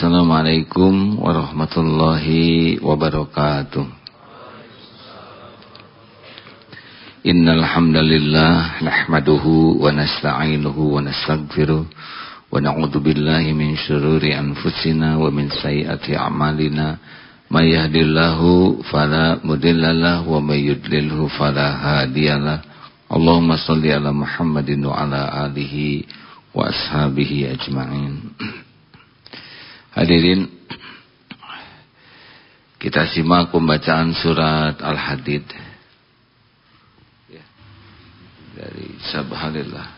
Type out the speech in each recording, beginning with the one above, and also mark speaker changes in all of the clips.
Speaker 1: Assalamualaikum warahmatullahi wabarakatuh. Innal hamdalillah nahmaduhu wa nasta'inuhu wa nastaghfiruh wa na'udzu billahi min shururi anfusina wa min sayyiati a'malina. May yahdihillahu fala mudhillalah wa may yudlilhu fala hadiyalah. Allahumma shalli ala Muhammadin wa ala alihi wa ashabihi ajma'in. Hadirin, kita simak pembacaan surat Al-Hadid dari Subhanallah.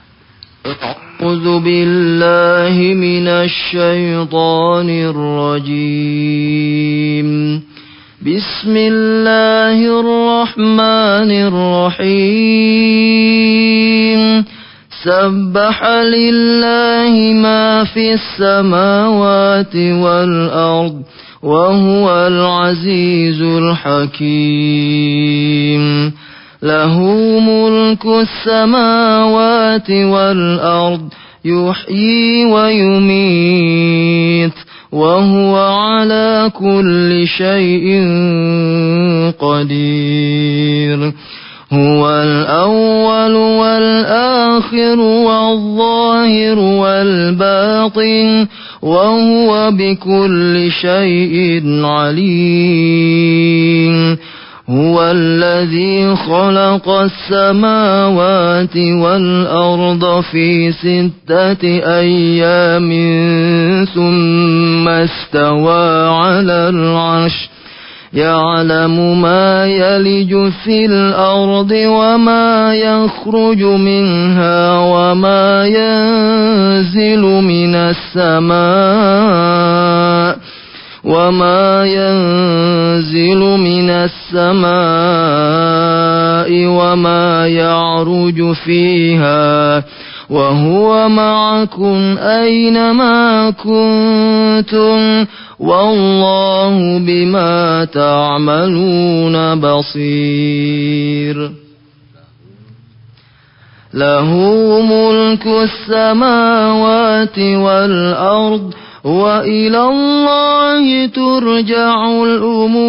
Speaker 2: A'udzu billahi minasy syaithanir rajim. Bismillahirrahmanirrahim. Sabbaha lillahi ma fis samawati wal ard wa huwal azizul hakim. Lahu mulkus samawati wal ard yuhyi wa yumit wa huwa ala kulli syai'in qadir. Huwal awwal wal akhir wal zahir wal batin wa huwa bikulli syai'in alim. Huwallazi khalaqas samawati wal arda fi sittati ayyamin thumma istawa 'alal 'arsy. يعلم ما يلج في الأرض وما يخرج منها وما ينزل من السماء وما يعرج فيها وهو معكم أينما كنتم والله بما تعملون بصير. له ملك السماوات والأرض وإلى الله ترجع الأمور.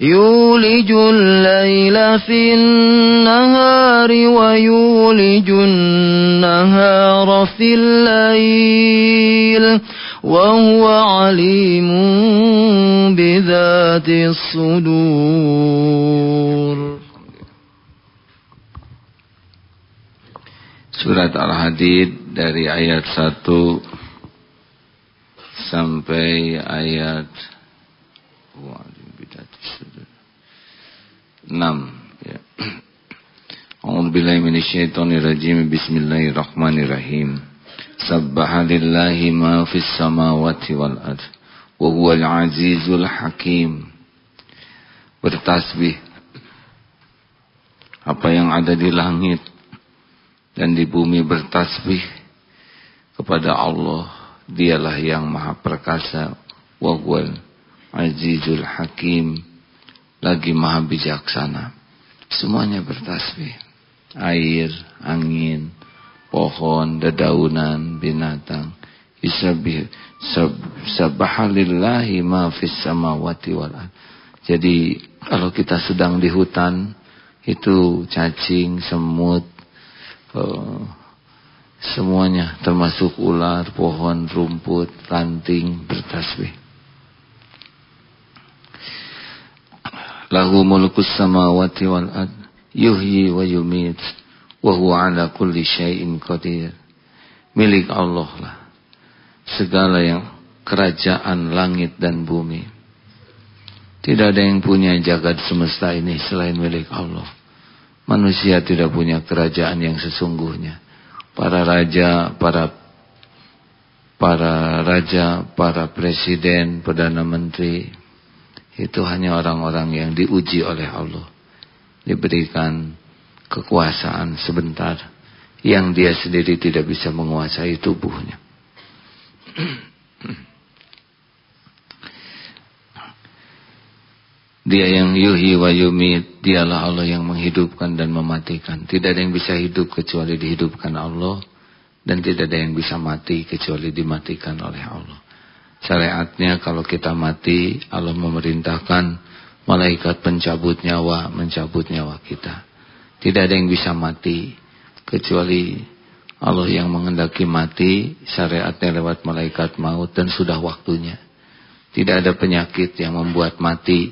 Speaker 2: يولج الليل في النهار ويولج النهار في الليل وهو عليم بذات الصدور.
Speaker 1: Surat Al-Hadid dari ayat 1 sampai ayat 6 ya. A'udzubillahi minasyaitonirrajim. Bismillahirrahmanirrahim. Sabbaha lillahi ma fis samawati wal ard wa huwal azizul hakim. Bertasbih apa yang ada di langit dan di bumi, bertasbih kepada Allah. Dialah yang maha perkasa, wa huwal azizul hakim, lagi maha bijaksana. Semuanya bertasbih. Air, angin, pohon, dedaunan, binatang. Sabbaha lillahi ma fis samawati wal ard. Jadi kalau kita sedang di hutan, itu cacing, semut, semuanya termasuk ular, pohon, rumput, ranting bertasbih. Lahu mulkus samawati wal ard yuhyi wa yumit wa huwa ala kulli syai'in qadir. Milik Allah lah segala yang kerajaan langit dan bumi. Tidak ada yang punya jagat semesta ini selain milik Allah. Manusia tidak punya kerajaan yang sesungguhnya. Para raja, para presiden, perdana menteri, itu hanya orang-orang yang diuji oleh Allah. Diberikan kekuasaan sebentar yang dia sendiri tidak bisa menguasai tubuhnya. Dia yang yuhyi wa yumit, dialah Allah yang menghidupkan dan mematikan. Tidak ada yang bisa hidup kecuali dihidupkan Allah, Dan tidak ada yang bisa mati kecuali dimatikan oleh Allah. Syariatnya kalau kita mati, Allah memerintahkan malaikat pencabut nyawa mencabut nyawa kita. Tidak ada yang bisa mati kecuali Allah yang menghendaki mati, syariatnya lewat malaikat maut dan sudah waktunya. Tidak ada penyakit yang membuat mati,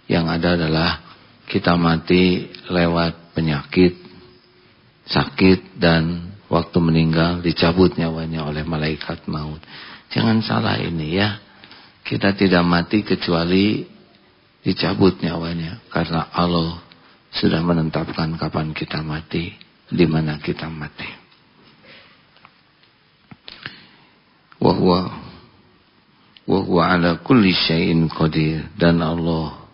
Speaker 1: yang ada adalah kita mati lewat penyakit, sakit, dan waktu meninggal dicabut nyawanya oleh malaikat maut. Jangan salah ini ya. Kita tidak mati kecuali dicabut nyawanya. Karena Allah sudah menetapkan kapan kita mati, di mana kita mati. Wa huwa ala kulli syai'in qadir. Dan Allah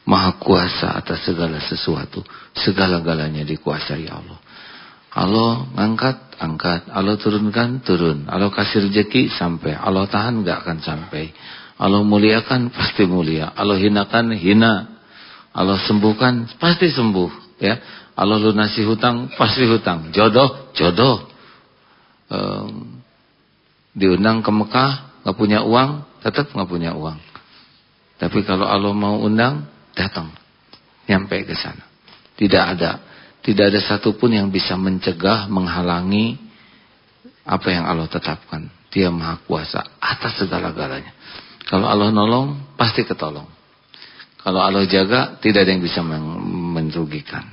Speaker 1: Maha kuasa atas segala sesuatu. Segala-galanya dikuasai Allah. Allah ngangkat, angkat. Allah turunkan, turun. Allah kasih rezeki, sampai. Allah tahan, gak akan sampai. Allah muliakan, pasti mulia. Allah hinakan, hina. Allah sembuhkan, pasti sembuh. Ya, Allah lunasi hutang, pasti hutang. Jodoh, jodoh. Diundang ke Mekah, gak punya uang, tetap gak punya uang. Tapi kalau Allah mau undang, datang. Nyampe ke sana. Tidak ada satupun yang bisa mencegah, menghalangi apa yang Allah tetapkan. Dia Maha Kuasa atas segala-galanya. Kalau Allah nolong, pasti ketolong. Kalau Allah jaga, tidak ada yang bisa merugikan.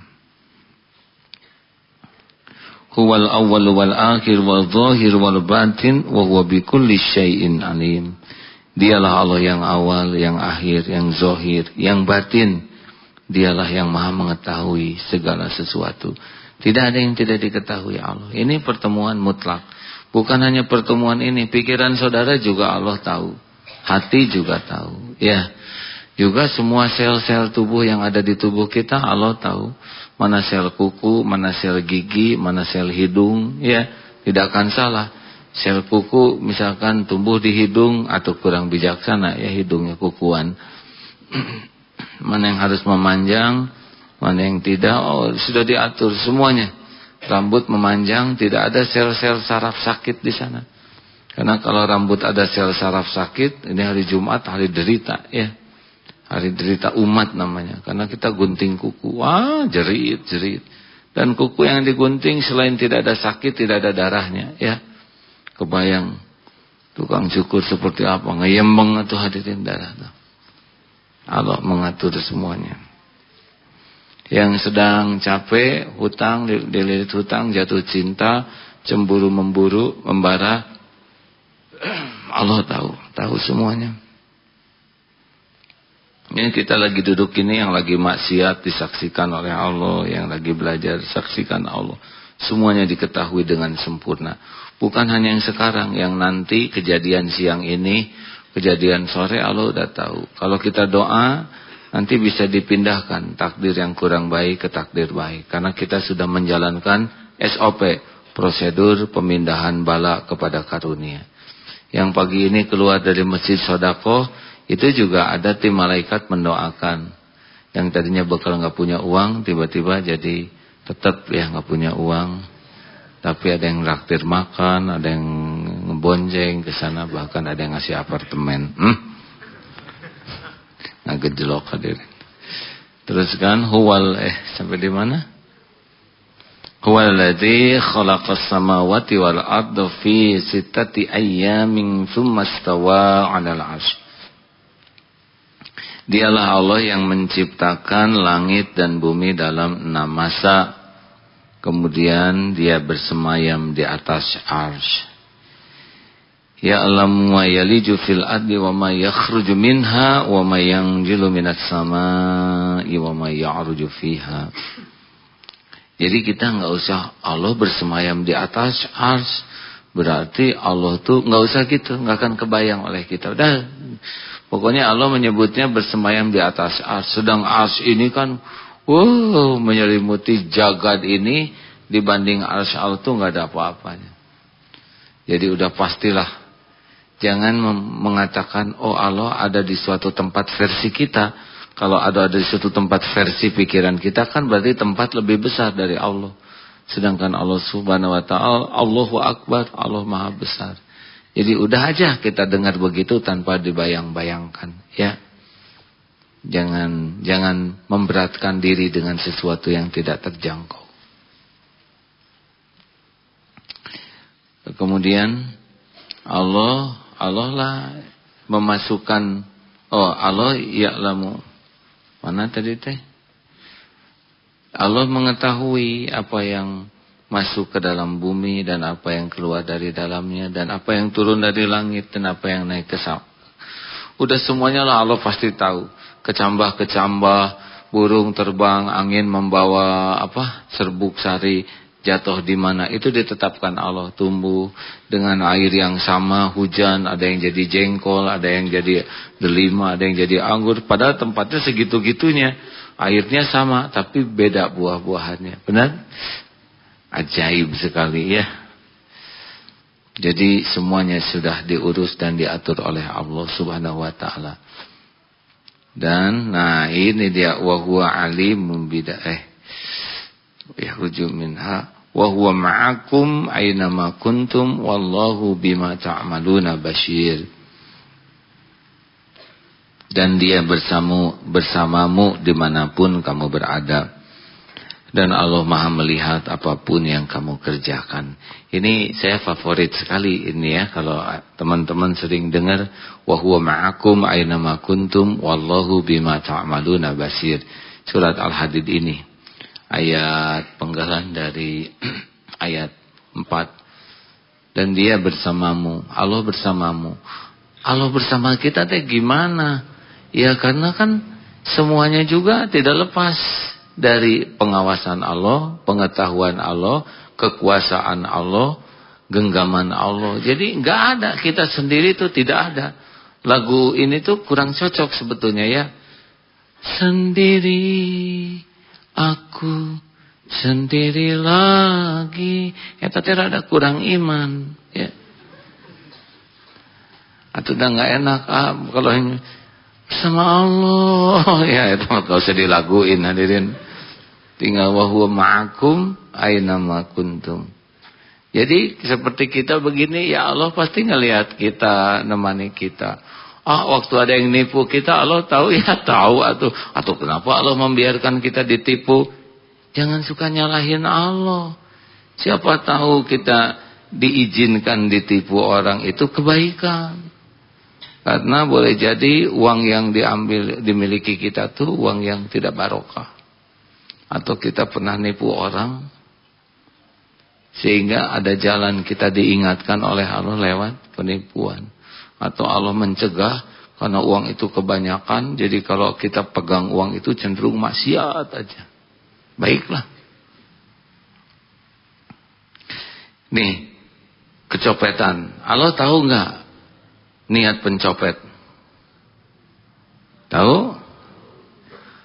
Speaker 1: Huwal awwal wal akhir wal zahir wal batin wa huwa bikulli syai'in alim. Dialah Allah yang awal, yang akhir, yang zahir, yang batin. Dialah yang Maha mengetahui segala sesuatu. Tidak ada yang tidak diketahui Allah. Ini pertemuan mutlak. Bukan hanya pertemuan ini, pikiran saudara juga Allah tahu. Hati juga tahu. Ya. Juga semua sel-sel tubuh yang ada di tubuh kita Allah tahu. Mana sel kuku, mana sel gigi, mana sel hidung, ya. Tidak akan salah. Sel kuku misalkan tumbuh di hidung atau kurang bijaksana, ya, hidungnya kukuan. Mana yang harus memanjang, mana yang tidak, oh sudah diatur semuanya. Rambut memanjang, tidak ada sel-sel saraf sakit di sana. Karena kalau rambut ada sel saraf sakit, ini hari Jumat, hari derita, ya. Hari derita umat namanya. Karena kita gunting kuku, wah jerit-jerit. Dan kuku yang digunting selain tidak ada sakit, tidak ada darahnya, ya. Kebayang tukang cukur seperti apa, ngeyembeng atau hadirin darah. Allah mengatur semuanya. Yang sedang capek, hutang, dililit hutang, jatuh cinta, cemburu memburu, membara, Allah tahu semuanya. Ini kita lagi duduk ini, yang lagi maksiat disaksikan oleh Allah, yang lagi belajar disaksikan Allah. Semuanya diketahui dengan sempurna. Bukan hanya yang sekarang, yang nanti kejadian siang ini, kejadian sore Allah udah tahu. Kalau kita doa, nanti bisa dipindahkan takdir yang kurang baik ke takdir baik. Karena kita sudah menjalankan SOP, prosedur pemindahan bala kepada karunia. Yang pagi ini keluar dari Masjid Sodakoh, itu juga ada tim malaikat mendoakan. Yang tadinya bakal gak punya uang, tiba-tiba jadi tetap ya gak punya uang. Tapi ada yang raktir makan, ada yang ngebonjeng ke sana, bahkan ada yang ngasih apartemen. Nah, gejlok hadirin. Terus kan sampai di mana? Huwal ladzi khalaqas samawati wal arda fi sittati ayyamin tsumma istawa 'alal 'arsy. Dialah Allah yang menciptakan langit dan bumi dalam 6 masa. Kemudian dia bersemayam di atas arsy. Ya'lamu ma yaliju fil ardi wa ma yakhruju minha wa ma yanzilu minas samaa'i wa ma ya'ruju fiha. Jadi kita enggak usah Allah bersemayam di atas arsy, berarti Allah tuh enggak usah gitu, enggak akan kebayang oleh kita. Udah, pokoknya Allah menyebutnya bersemayam di atas arsy. Sedang arsy ini kan menyelimuti jagad ini, dibanding arsy Allah tuh enggak ada apa-apanya. Jadi udah pastilah, jangan mengatakan oh Allah ada di suatu tempat versi kita. Kalau ada di suatu tempat versi pikiran kita, kan berarti tempat lebih besar dari Allah. Sedangkan Allah Subhanahu wa taala Allahu Akbar, Allah Maha Besar. Jadi udah aja kita dengar begitu tanpa dibayang-bayangkan, ya. Jangan memberatkan diri dengan sesuatu yang tidak terjangkau. Kemudian Allah lah memasukkan, Allah ya'lamu. Mana tadi teh? Allah mengetahui apa yang masuk ke dalam bumi dan apa yang keluar dari dalamnya dan apa yang turun dari langit dan apa yang naik ke sama. Udah semuanya lah Allah pasti tahu. Kecambah-kecambah, burung terbang, angin membawa serbuk sari jatuh di mana, itu ditetapkan Allah. Tumbuh dengan air yang sama, hujan, ada yang jadi jengkol, ada yang jadi delima, ada yang jadi anggur. Padahal tempatnya segitu-gitunya. Airnya sama, tapi beda buah-buahannya. Benar? Ajaib sekali, ya. Jadi semuanya sudah diurus dan diatur oleh Allah Subhanahu wa taala. Dan ini dia, wa huwa alimun yakhruju minha wa huwa ma'akum aina ma kuntum wallahu bima ta'maluna basyir. Dan dia bersamamu dimanapun kamu berada. Dan Allah Maha melihat apapun yang kamu kerjakan. Ini saya favorit sekali ini, ya. Kalau teman-teman sering dengar wa huwa ma'akum aina ma kuntum wallahu bima ta'maluna basyir. Surat Al-Hadid ini. Ayat penggalan dari ayat 4. Dan dia bersamamu, Allah bersamamu. Allah bersama kita teh gimana? Ya karena kan semuanya juga tidak lepas dari pengawasan Allah, pengetahuan Allah, kekuasaan Allah, genggaman Allah. Jadi enggak ada, kita sendiri tuh tidak ada. Lagu ini tuh kurang cocok sebetulnya, ya. Sendiri aku sendiri lagi. Ya tapi rada kurang iman, ya. Atau udah enggak enak kalau sama Allah, ya itu enggak usah dilaguin, hadirin. Tinggal wa huwa ma'akum aina ma kuntum. Jadi seperti kita begini, ya Allah pasti ngelihat kita, nemani kita. Waktu ada yang nipu kita, Allah tahu, ya tahu. Atau kenapa Allah membiarkan kita ditipu? Jangan suka nyalahin Allah. Siapa tahu kita diizinkan ditipu orang itu kebaikan. Karena boleh jadi uang yang dimiliki kita tuh uang yang tidak barokah. Atau kita pernah nipu orang, sehingga ada jalan kita diingatkan oleh Allah lewat penipuan. Atau Allah mencegah karena uang itu kebanyakan, jadi kalau kita pegang uang itu cenderung maksiat aja. Baiklah. Nih, kecopetan. Allah tahu nggak niat pencopet? Tahu?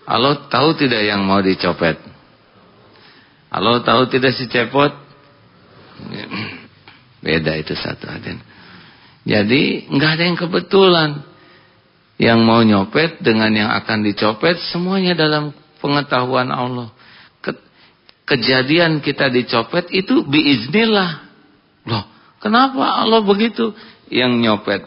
Speaker 1: Allah tahu tidak yang mau dicopet? Allah tahu tidak si cepot? Beda itu satu, aden. Jadi nggak ada yang kebetulan. Yang mau nyopet dengan yang akan dicopet semuanya dalam pengetahuan Allah. Kejadian kita dicopet itu biiznillah. Loh, kenapa Allah begitu? Yang nyopet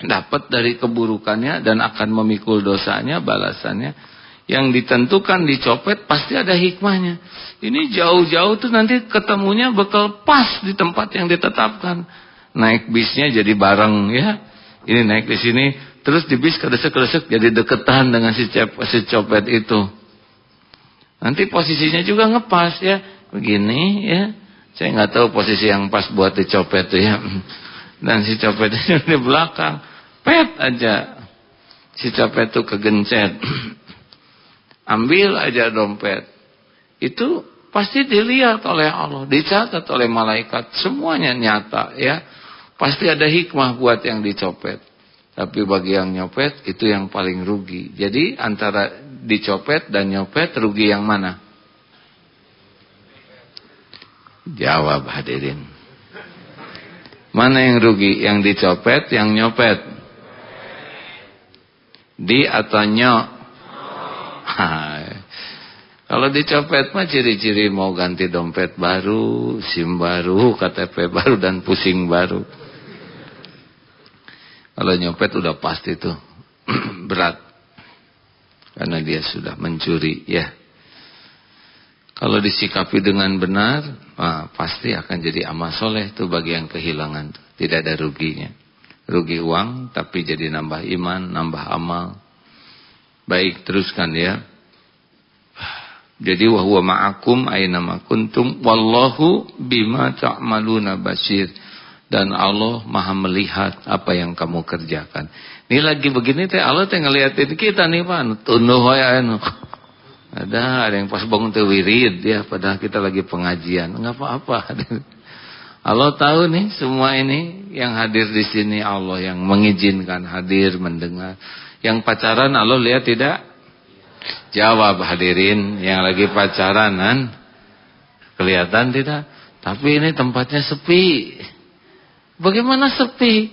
Speaker 1: dapat dari keburukannya dan akan memikul dosanya, balasannya. Yang ditentukan dicopet pasti ada hikmahnya. Ini jauh-jauh tuh nanti ketemunya bakal pas di tempat yang ditetapkan. Naik bisnya jadi bareng, ya. Ini naik di sini, terus di bis kedesek-kedesek jadi deketan dengan si copet itu. Nanti posisinya juga ngepas, ya. Begini, ya. Saya nggak tahu posisi yang pas buat dicopet tuh, ya. Dan si copet itu di belakang, pet aja. Si copet itu kegencet. Ambil aja dompet. Itu pasti dilihat oleh Allah, dicatat oleh malaikat, semuanya nyata, ya. Pasti ada hikmah buat yang dicopet. Tapi bagi yang nyopet itu yang paling rugi. Jadi antara dicopet dan nyopet, rugi yang mana? Jawab hadirin. Mana yang rugi? Yang dicopet, yang nyopet? Di atau nyok? Kalau dicopet mah ciri-ciri mau ganti dompet baru, SIM baru, KTP baru, dan pusing baru. Kalau nyopet udah pasti tuh berat. Karena dia sudah mencuri ya. Kalau disikapi dengan benar, pasti akan jadi amal soleh tuh bagi yang kehilangan tuh. Tidak ada ruginya. Rugi uang tapi jadi nambah iman, nambah amal. Baik, teruskan ya. Jadi wa huwa ma'akum aina ma kuntum wallahu bima ta'maluna basir. Dan Allah Maha melihat apa yang kamu kerjakan. Ini lagi begini teh Allah teh ngeliatin kita nih Pak. Tunduh wae anu. Ada yang pas bangun teh wirid ya, padahal kita lagi pengajian. Enggak apa-apa. Allah tahu nih semua ini yang hadir di sini, Allah yang mengizinkan hadir mendengar. Yang pacaran Allah lihat tidak? Jawab hadirin yang lagi pacaranan. Kelihatan tidak? Tapi ini tempatnya sepi. Bagaimana sepi?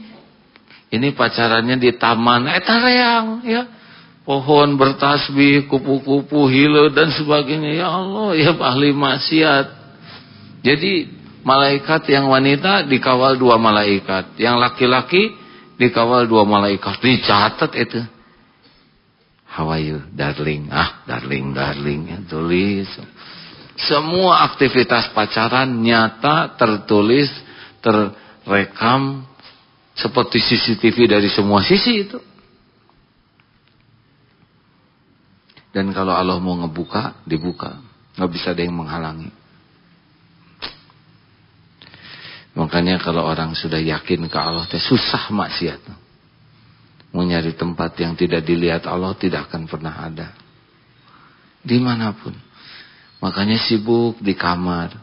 Speaker 1: Ini pacarannya di taman tareang ya. Pohon bertasbih, kupu-kupu, hilo dan sebagainya. Ya Allah, ya ahli maksiat. Jadi malaikat yang wanita dikawal 2 malaikat, yang laki-laki dikawal 2 malaikat. Dicatat itu. How are you, darling? Darling, ya, tulis. Semua aktivitas pacaran nyata, tertulis, terrekam seperti CCTV dari semua sisi itu. Dan kalau Allah mau ngebuka, dibuka. Nggak bisa ada yang menghalangi. Makanya kalau orang sudah yakin ke Allah, susah maksiat. Mau nyari tempat yang tidak dilihat Allah tidak akan pernah ada. Dimanapun. Makanya sibuk di kamar.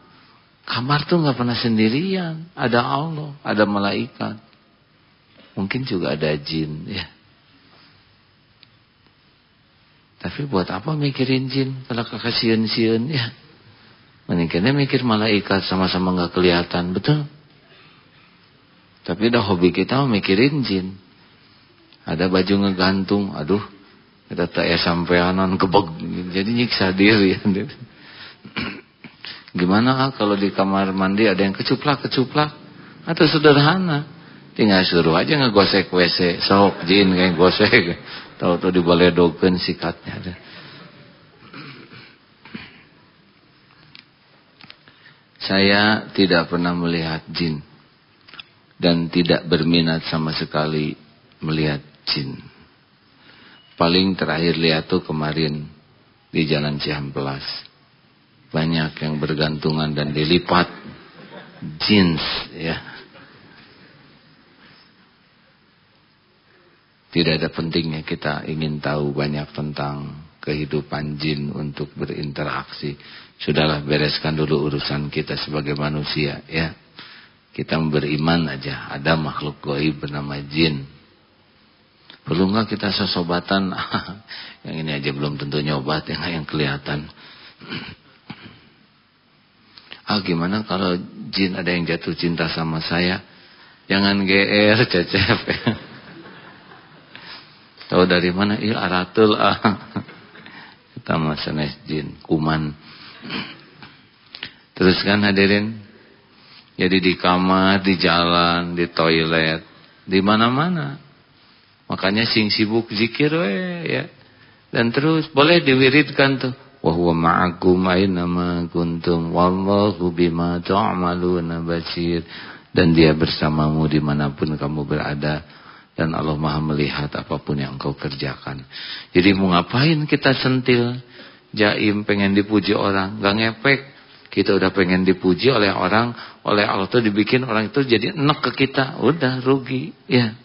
Speaker 1: Kamar tuh gak pernah sendirian. Ada Allah, ada malaikat. Mungkin juga ada jin ya. Tapi buat apa mikirin jin? Kalau kekasian-sian ya. Mendingannya mikir malaikat sama-sama gak kelihatan. Betul. Tapi udah hobi kita mikirin jin. Ada baju ngegantung, aduh, kita tak ya sampeanan kebeg, jadi nyiksa diri. Gimana kalau di kamar mandi ada yang kecuplak, atau sederhana, tinggal suruh aja ngegosek WC, sok jin kayak gosek, tahu-tahu dibaledokeun sikatnya. Saya tidak pernah melihat jin dan tidak berminat sama sekali melihat jin. Paling terakhir lihat tuh kemarin di Jalan Cihampelas. Banyak yang bergantungan dan dilipat jins ya. Tidak ada pentingnya kita ingin tahu banyak tentang kehidupan jin untuk berinteraksi. Sudahlah, bereskan dulu urusan kita sebagai manusia ya. Kita beriman aja ada makhluk gaib bernama jin. Perlu nggak kita sesobatan? Yang ini aja belum tentu nyobat, yang kelihatan. Gimana kalau jin ada yang jatuh cinta sama saya? Jangan GR, Cecep. Tahu dari mana? Aratul. Kita masanes jin, kuman. Terus kan hadirin. Jadi di kamar, di jalan, di toilet, di mana-mana. Makanya sing sibuk zikir ya. Dan terus boleh diwiridkan tuh. Wa huwa ma'akum aina ma kuntum wallahu bima ta'maluna basir. Dan dia bersamamu dimanapun kamu berada. Dan Allah Maha melihat apapun yang engkau kerjakan. Jadi mau ngapain kita sentil? Jaim pengen dipuji orang, gak ngepek. Kita udah pengen dipuji oleh orang, oleh Allah tuh dibikin orang itu jadi enek ke kita. Udah rugi ya.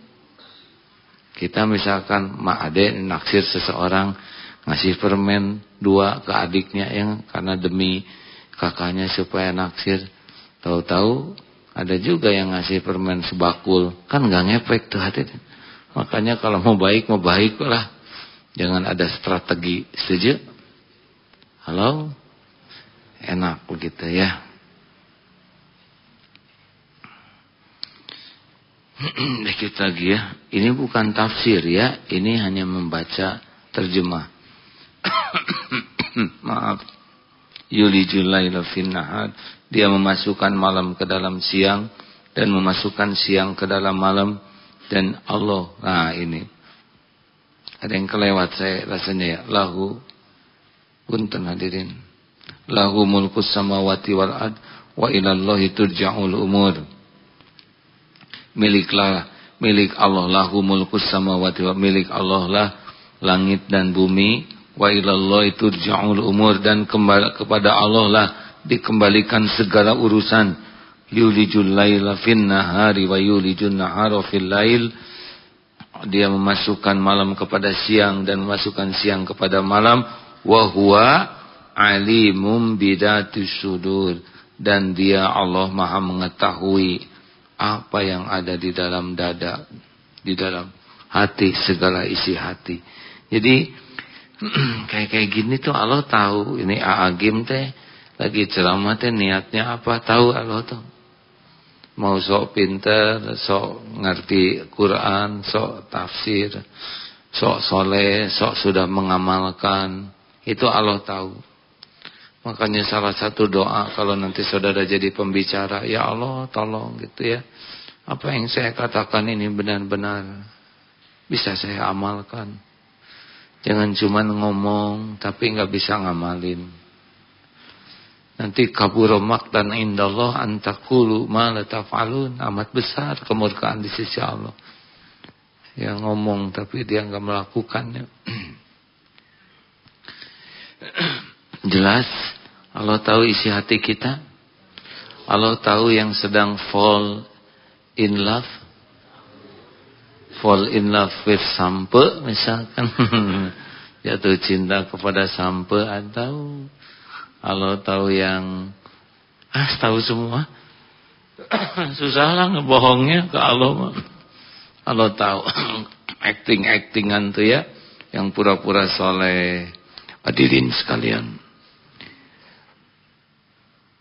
Speaker 1: Kita misalkan mak ade naksir seseorang, ngasih permen 2 ke adiknya yang karena demi kakaknya supaya naksir. Tahu-tahu ada juga yang ngasih permen sebakul, kan gak ngepek tuh hadirin. Makanya kalau mau baik lah. Jangan ada strategi, setuju? Halo? Enak begitu ya. Dikit lagi ya. Ini bukan tafsir ya. Ini hanya membaca terjemah. Maaf. yulijul laila fin nahar, dia memasukkan malam ke dalam siang dan memasukkan siang ke dalam malam. Dan Allah, nah ini ada yang kelewat saya rasanya ya, lahu punten hadirin, lahu mulkus samawati wal ard wa ilallahi turja'ul umur. Milik Allah, lahu mulkus samawati wa, milik Allah lah langit dan bumi, wa ilallahi turja'ul umur, dan kepada Allah lah dikembalikan segala urusan. Yulijul laila fin nahari wa yulijun nahara fil lail, dia memasukkan malam kepada siang dan memasukkan siang kepada malam. Wa huwa alimum bidatis sudur, dan dia Allah Maha mengetahui apa yang ada di dalam dada, di dalam hati, segala isi hati. Jadi kayak gini tuh Allah tahu. Ini Aagim teh lagi ceramah teh niatnya apa, tahu Allah tuh. Mau sok pinter, sok ngerti Quran, sok tafsir, sok soleh, sok sudah mengamalkan, itu Allah tahu. Makanya salah satu doa kalau nanti saudara jadi pembicara, ya Allah tolong gitu ya, apa yang saya katakan ini benar-benar bisa saya amalkan. Jangan cuma ngomong tapi nggak bisa ngamalin. Nanti kabura maqtan indallah an taqulu ma la taf'alun. Amat besar kemurkaan di sisi Allah. Yang ngomong tapi dia enggak melakukannya. Jelas Allah tahu isi hati kita. Allah tahu yang sedang fall in love. Fall in love with sampe misalkan. Jatuh cinta kepada sampe, atau Allah tahu yang tahu semua. Susah lah ngebohongnya ke Allah. Allah tahu acting-actingan tuh ya, yang pura-pura soleh. Hadirin sekalian,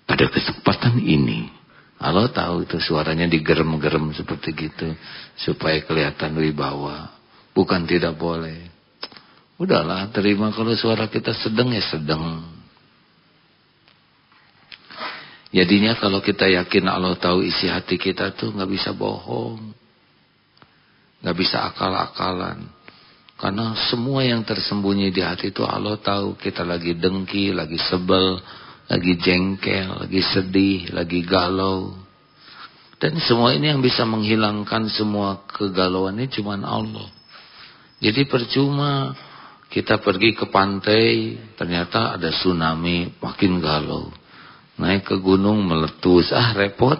Speaker 1: pada kesempatan ini Allah tahu itu suaranya digerem-gerem seperti gitu supaya kelihatan wibawa. Bukan tidak boleh. Udahlah, terima kalau suara kita sedang ya sedang. Jadinya kalau kita yakin Allah tahu isi hati kita tuh nggak bisa bohong, nggak bisa akal-akalan, karena semua yang tersembunyi di hati itu Allah tahu. Kita lagi dengki, lagi sebel, lagi jengkel, lagi sedih, lagi galau, dan semua ini yang bisa menghilangkan semua kegalauan ini cuma Allah. Jadi percuma kita pergi ke pantai, ternyata ada tsunami, makin galau. Naik ke gunung meletus, repot.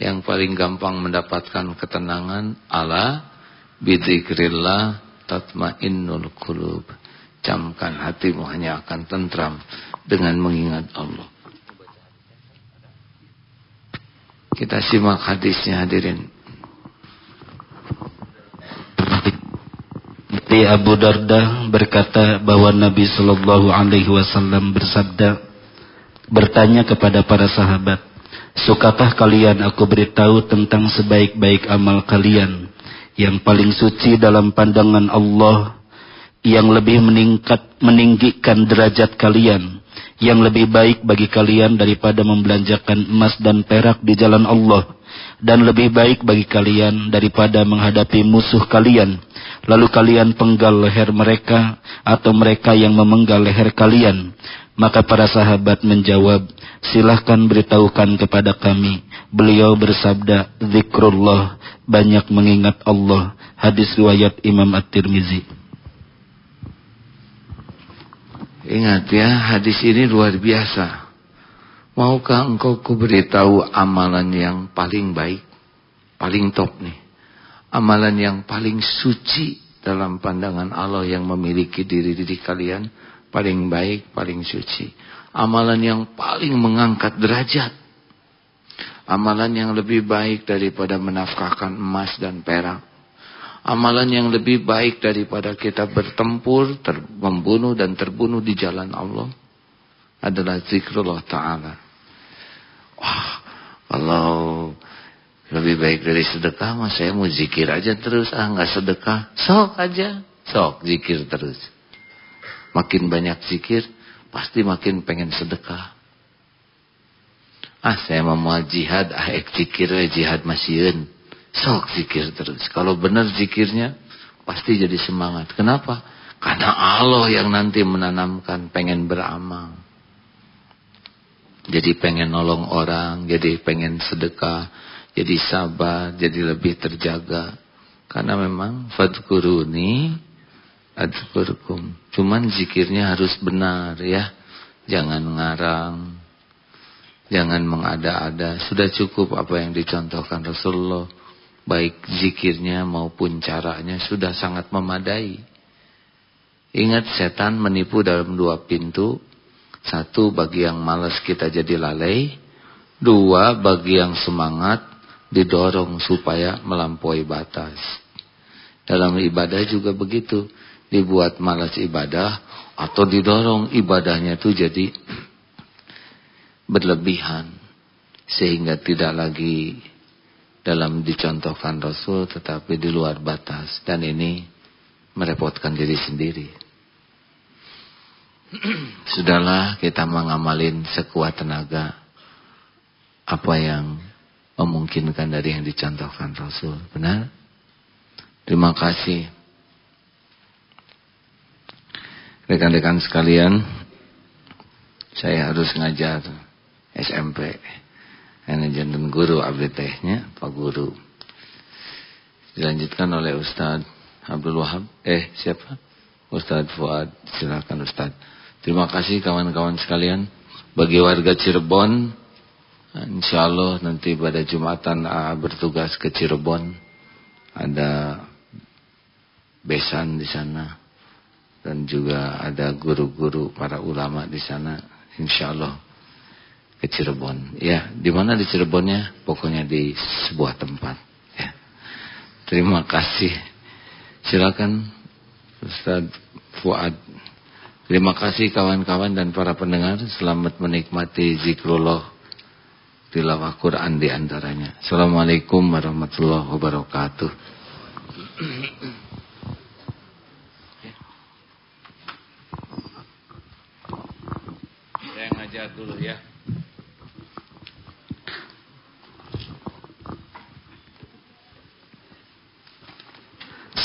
Speaker 1: Yang paling gampang mendapatkan ketenangan, ala bidzikrillah tatmainnul qulub. Camkan hatimu hanya akan tentram dengan mengingat Allah. Kita simak hadisnya hadirin.
Speaker 3: Dari Abu Darda berkata bahwa Nabi Shallallahu Alaihi Wasallam bersabda, bertanya kepada para sahabat, sukakah kalian aku beritahu tentang sebaik-baik amal kalian, yang paling suci dalam pandangan Allah, yang lebih meninggikan derajat kalian, yang lebih baik bagi kalian daripada membelanjakan emas dan perak di jalan Allah, dan lebih baik bagi kalian daripada menghadapi musuh kalian, lalu kalian penggal leher mereka atau mereka yang memenggal leher kalian. Maka para sahabat menjawab, silahkan beritahukan kepada kami. Beliau bersabda, zikrullah, banyak mengingat Allah. Hadis riwayat Imam At-Tirmizi.
Speaker 1: Ingat ya, hadis ini luar biasa. Maukah engkau kuberitahu amalan yang paling baik, paling top nih, amalan yang paling suci dalam pandangan Allah yang memiliki diri kalian, paling baik, paling suci. Amalan yang paling mengangkat derajat, amalan yang lebih baik daripada menafkahkan emas dan perak, amalan yang lebih baik daripada kita bertempur, membunuh dan terbunuh di jalan Allah, adalah zikrullah ta'ala. Wah, kalau lebih baik dari sedekah, mas saya mau zikir aja terus. Nggak sedekah, sok aja, sok zikir terus. Makin banyak zikir, pasti makin pengen sedekah. Saya mau jihad, zikir jihad masieun. Sok zikir terus. Kalau benar zikirnya pasti jadi semangat. Kenapa? Karena Allah yang nanti menanamkan pengen beramal. Jadi pengen nolong orang, jadi pengen sedekah, jadi sabar, jadi lebih terjaga. Karena memang fadkuruni adzkurkum. Cuman zikirnya harus benar ya. Jangan ngarang. Jangan mengada-ada. Sudah cukup apa yang dicontohkan Rasulullah. Baik zikirnya maupun caranya sudah sangat memadai. Ingat, setan menipu dalam 2 pintu. 1, bagi yang malas kita jadi lalai. 2, bagi yang semangat didorong supaya melampaui batas. Dalam ibadah juga begitu. Dibuat malas ibadah atau didorong ibadahnya itu jadi berlebihan. Sehingga tidak lagi dalam dicontohkan Rasul, tetapi di luar batas. Dan ini merepotkan diri sendiri. Sudahlah kita mengamalin sekuat tenaga apa yang memungkinkan dari yang dicontohkan Rasul. Benar? Terima kasih. Rekan-rekan sekalian, saya harus ngajar SMP. Jantan guru abdi tehnya Pak Guru. Dilanjutkan oleh Ustadz Abdul Wahab. Siapa? Ustadz Fuad. Silakan Ustadz. Terima kasih kawan-kawan sekalian. Bagi warga Cirebon, insyaallah nanti pada Jumatan bertugas ke Cirebon. Ada besan di sana dan juga ada guru-guru para ulama di sana. Insyaallah ke Cirebon. Ya, di mana di Cirebonnya? Pokoknya di sebuah tempat. Ya. Terima kasih. Silakan Ustaz Fuad. Terima kasih kawan-kawan dan para pendengar. Selamat menikmati zikrullah, tilawah Quran di antaranya. Assalamualaikum warahmatullahi wabarakatuh. Saya ngajar dulu ya.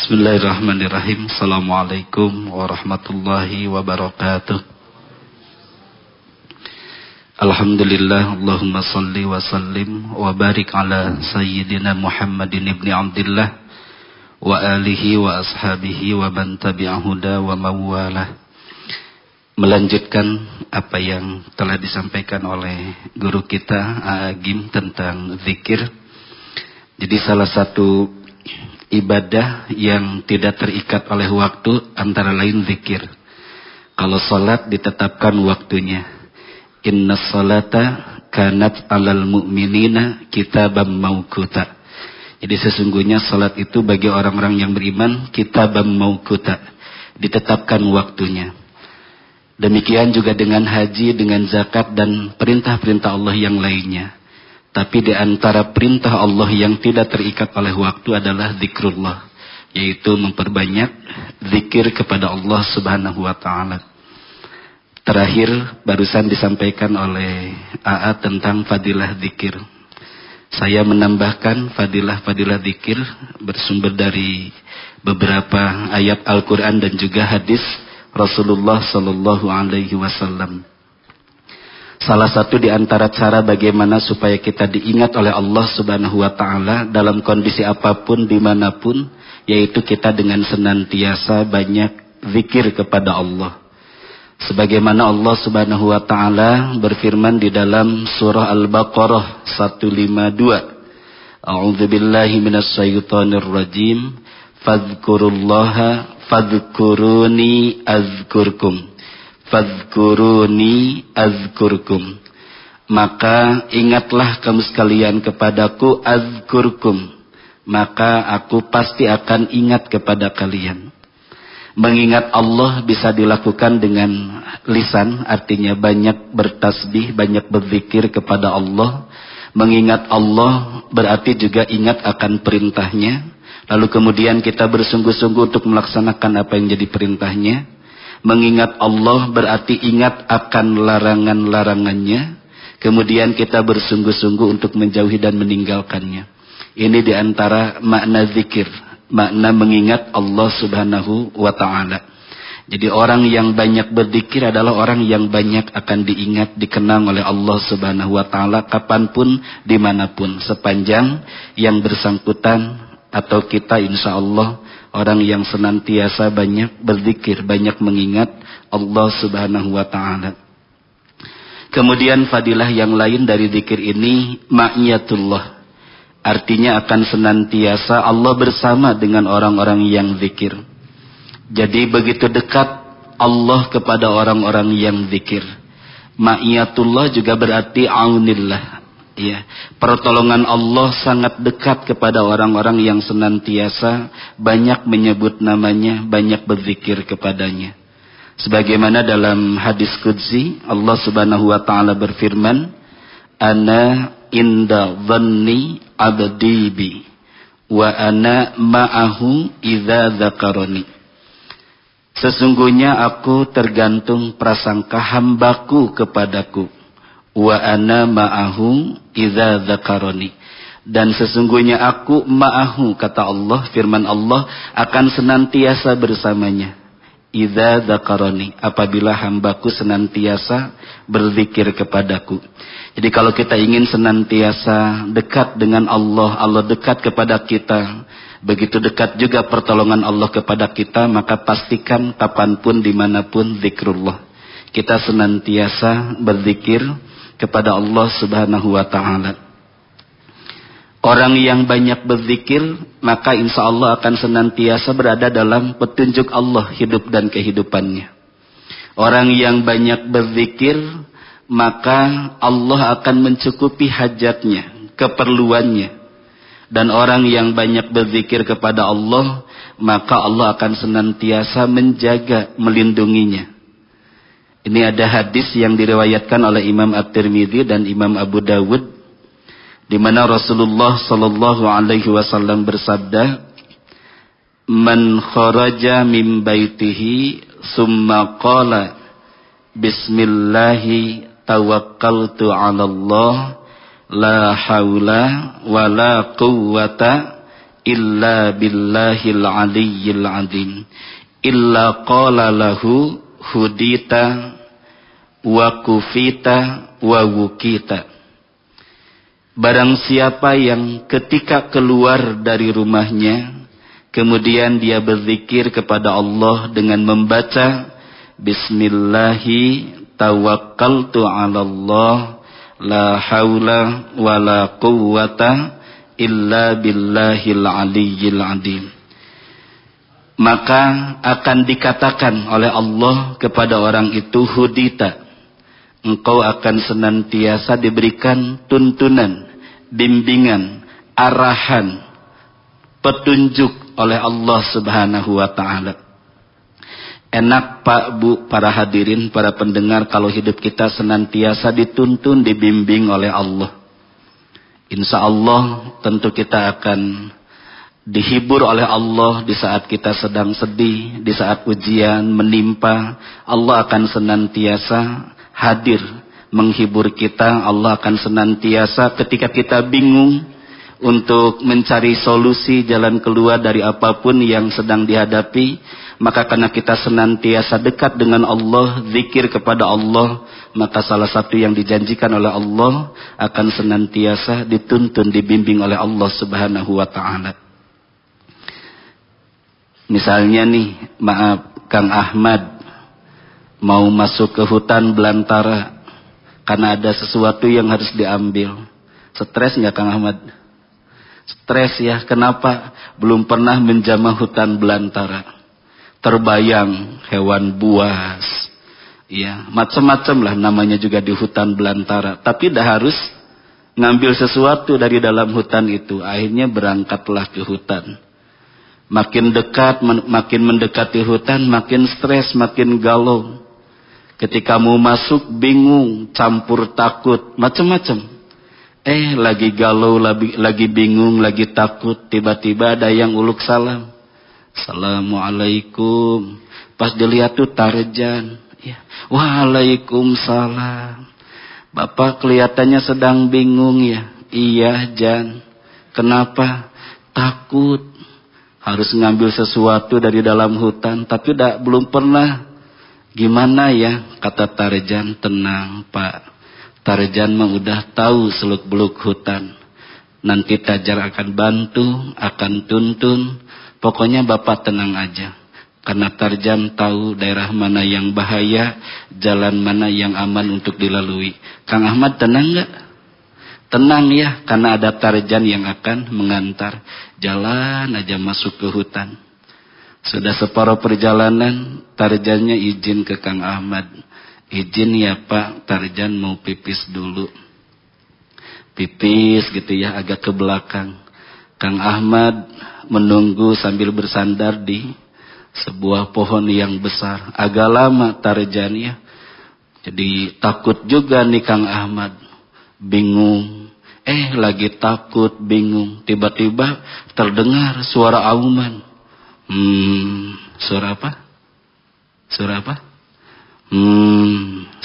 Speaker 3: Bismillahirrahmanirrahim. Assalamualaikum warahmatullahi wabarakatuh. Alhamdulillah. Allahumma salli wa sallim wa barik ala sayyidina Muhammadin ibni Abdillah wa alihi wa ashabihi wa man tabi'ahuda wa mawalah. Melanjutkan apa yang telah disampaikan oleh guru kita Agim tentang zikir. Jadi salah satu ibadah yang tidak terikat oleh waktu antara lain zikir. Kalau salat ditetapkan waktunya. Inna salata kanat alal mu'minina kitabam mauquta. Jadi sesungguhnya salat itu bagi orang-orang yang beriman kitabam mauquta, ditetapkan waktunya. Demikian juga dengan haji, dengan zakat dan perintah-perintah Allah yang lainnya. Tapi di antara perintah Allah yang tidak terikat oleh waktu adalah zikrullah, yaitu memperbanyak zikir kepada Allah Subhanahu wa taala. Terakhir barusan disampaikan oleh AA tentang fadilah zikir. Saya menambahkan fadilah zikir bersumber dari beberapa ayat Al-Qur'an dan juga hadis Rasulullah sallallahu alaihi wasallam. Salah satu di antara cara bagaimana supaya kita diingat oleh Allah Subhanahu wa taala dalam kondisi apapun dimanapun, yaitu kita dengan senantiasa banyak zikir kepada Allah. Sebagaimana Allah Subhanahu wa taala berfirman di dalam surah Al-Baqarah 152. A'udzubillahi minasyaitonir rajim. Fadhkurullaha fadhkuruni azkurkum. Fadhkuruni azkurkum. Maka ingatlah kamu sekalian kepadaku, azkurkum, maka aku pasti akan ingat kepada kalian. Mengingat Allah bisa dilakukan dengan lisan, artinya banyak bertasbih, banyak berzikir kepada Allah. Mengingat Allah berarti juga ingat akan perintahnya. Lalu kemudian kita bersungguh-sungguh untuk melaksanakan apa yang jadi perintahnya. Mengingat Allah berarti ingat akan larangan-larangannya. Kemudian kita bersungguh-sungguh untuk menjauhi dan meninggalkannya. Ini diantara makna zikir. Makna mengingat Allah subhanahu wa ta'ala. Jadi orang yang banyak berzikir adalah orang yang banyak akan diingat, dikenang oleh Allah subhanahu wa ta'ala kapanpun, dimanapun. Sepanjang yang bersangkutan atau kita insya Allah orang yang senantiasa banyak berzikir, banyak mengingat Allah subhanahu wa ta'ala. Kemudian fadilah yang lain dari zikir ini, ma'iyatullah. Artinya akan senantiasa Allah bersama dengan orang-orang yang zikir. Jadi begitu dekat Allah kepada orang-orang yang zikir. Ma'iyatullah juga berarti aunillah. Ya, pertolongan Allah sangat dekat kepada orang-orang yang senantiasa banyak menyebut namanya, banyak berzikir kepadanya. Sebagaimana dalam hadis qudsi Allah subhanahu wa ta'ala berfirman, Ana inda dhanni abdi bi wa ana ma'ahu idza dzakarani. Sesungguhnya aku tergantung prasangka hambaku kepadaku. Wa ana ma'ahu idza dzakarani. Dan sesungguhnya aku ma'ahu, kata Allah, firman Allah, akan senantiasa bersamanya. Idza dzakarani, apabila hambaku senantiasa berzikir kepadaku. Jadi kalau kita ingin senantiasa dekat dengan Allah, Allah dekat kepada kita, begitu dekat juga pertolongan Allah kepada kita, maka pastikan kapanpun, dimanapun, zikrullah. Kita senantiasa berzikir kepada Allah subhanahu wa ta'ala. Orang yang banyak berzikir, maka insya Allah akan senantiasa berada dalam petunjuk Allah hidup dan kehidupannya. Orang yang banyak berzikir, maka Allah akan mencukupi hajatnya, keperluannya. Dan orang yang banyak berzikir kepada Allah, maka Allah akan senantiasa menjaga, melindunginya. Ini ada hadis yang diriwayatkan oleh Imam At-Tirmidzi dan Imam Abu Dawud, di mana Rasulullah sallallahu alaihi wasallam bersabda, "Man kharaja min baitihi summa qala bismillahi tawakkaltu 'ala Allah la haula wa la quwwata illa billahil aliyyil 'azim illa qala lahu hudita wa kufita wa wukita." Barang siapa yang ketika keluar dari rumahnya, kemudian dia berzikir kepada Allah dengan membaca Bismillahi tawakkaltu 'ala Allah la haula wa la quwwata illa billahil aliyyil 'azim, maka akan dikatakan oleh Allah kepada orang itu, hudita, engkau akan senantiasa diberikan tuntunan, bimbingan, arahan, petunjuk oleh Allah subhanahu wa ta'ala. Enak Pak Bu, para hadirin, para pendengar, kalau hidup kita senantiasa dituntun, dibimbing oleh Allah. Insya Allah tentu kita akan dihibur oleh Allah di saat kita sedang sedih, di saat ujian menimpa. Allah akan senantiasa hadir menghibur kita. Allah akan senantiasa ketika kita bingung untuk mencari solusi, jalan keluar dari apapun yang sedang dihadapi, maka karena kita senantiasa dekat dengan Allah, zikir kepada Allah, maka salah satu yang dijanjikan oleh Allah akan senantiasa dituntun, dibimbing oleh Allah subhanahu wa ta'ala. Misalnya nih, maaf Kang Ahmad mau masuk ke hutan belantara karena ada sesuatu yang harus diambil. Stres nggak Kang Ahmad? Stres ya. Kenapa? Belum pernah menjamah hutan belantara. Terbayang hewan buas, ya macam-macam lah namanya juga di hutan belantara. Tapi dah harus ngambil sesuatu dari dalam hutan itu. Akhirnya berangkatlah ke hutan. Makin dekat, makin mendekati hutan, makin stres, makin galau. Ketika mau masuk bingung, campur takut, macam-macam. Lagi galau, lagi bingung, lagi takut, tiba-tiba ada yang uluk salam. Assalamualaikum. Pas dilihat tuh Tarjan, ya. Waalaikumsalam. Bapak kelihatannya sedang bingung ya. Iya Jan. Kenapa? Takut. Harus ngambil sesuatu dari dalam hutan, tapi belum pernah. Gimana ya? Kata Tarjan. Tenang Pak. Tarjan mah udah tahu seluk-beluk hutan. Nanti Tajar akan bantu, akan tuntun. Pokoknya Bapak tenang aja. Karena Tarjan tahu daerah mana yang bahaya, jalan mana yang aman untuk dilalui. Kang Ahmad tenang nggak? Tenang ya, karena ada Tarjan yang akan mengantar. Jalan aja masuk ke hutan. Sudah separuh perjalanan, Tarjannya izin ke Kang Ahmad. Izin ya Pak, Tarjan mau pipis dulu. Pipis gitu ya, agak ke belakang. Kang Ahmad menunggu sambil bersandar di sebuah pohon yang besar. Agak lama Tarjan ya. Jadi takut juga nih Kang Ahmad. Bingung. Lagi takut, bingung. Tiba-tiba terdengar suara auman. Suara apa? Suara apa?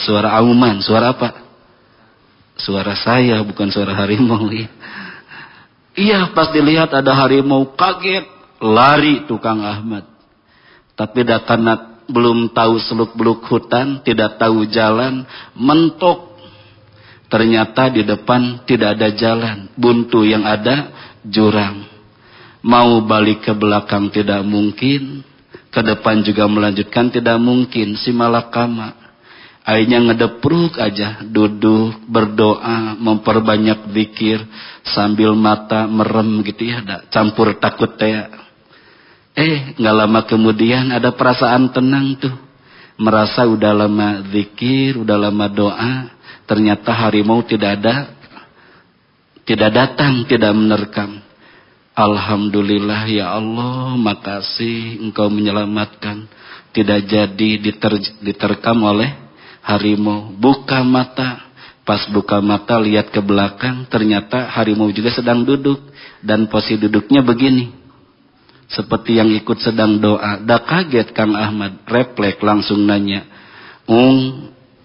Speaker 3: Suara auman. Suara apa? Suara saya, bukan suara harimau. Iya, pas dilihat ada harimau, kaget. Lari tukang Ahmad. Tapi karena belum tahu seluk-beluk hutan, tidak tahu jalan, mentok. Ternyata di depan tidak ada jalan. Buntu yang ada, jurang. Mau balik ke belakang tidak mungkin. Ke depan juga melanjutkan tidak mungkin. Si malakama. Akhirnya ngedepruk aja. Duduk, berdoa, memperbanyak zikir. Sambil mata merem gitu ya. Campur takut ya. Gak lama kemudian ada perasaan tenang tuh. Merasa udah lama zikir, udah lama doa. Ternyata harimau tidak datang, tidak menerkam. Alhamdulillah ya Allah, makasih Engkau menyelamatkan. Tidak jadi diterkam oleh harimau. Buka mata. Pas buka mata lihat ke belakang, ternyata harimau juga sedang duduk. Dan posisi duduknya begini. Seperti yang ikut sedang doa. Kaget Kang Ahmad, refleks langsung nanya.